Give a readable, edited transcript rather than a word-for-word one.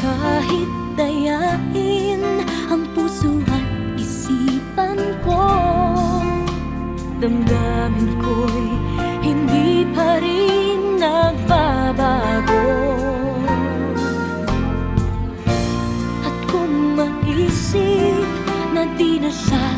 Kahit dayain ang puso at isipan ko, damdamin ko'y hindi pa rin nagbabago. At kung maisip na di na siya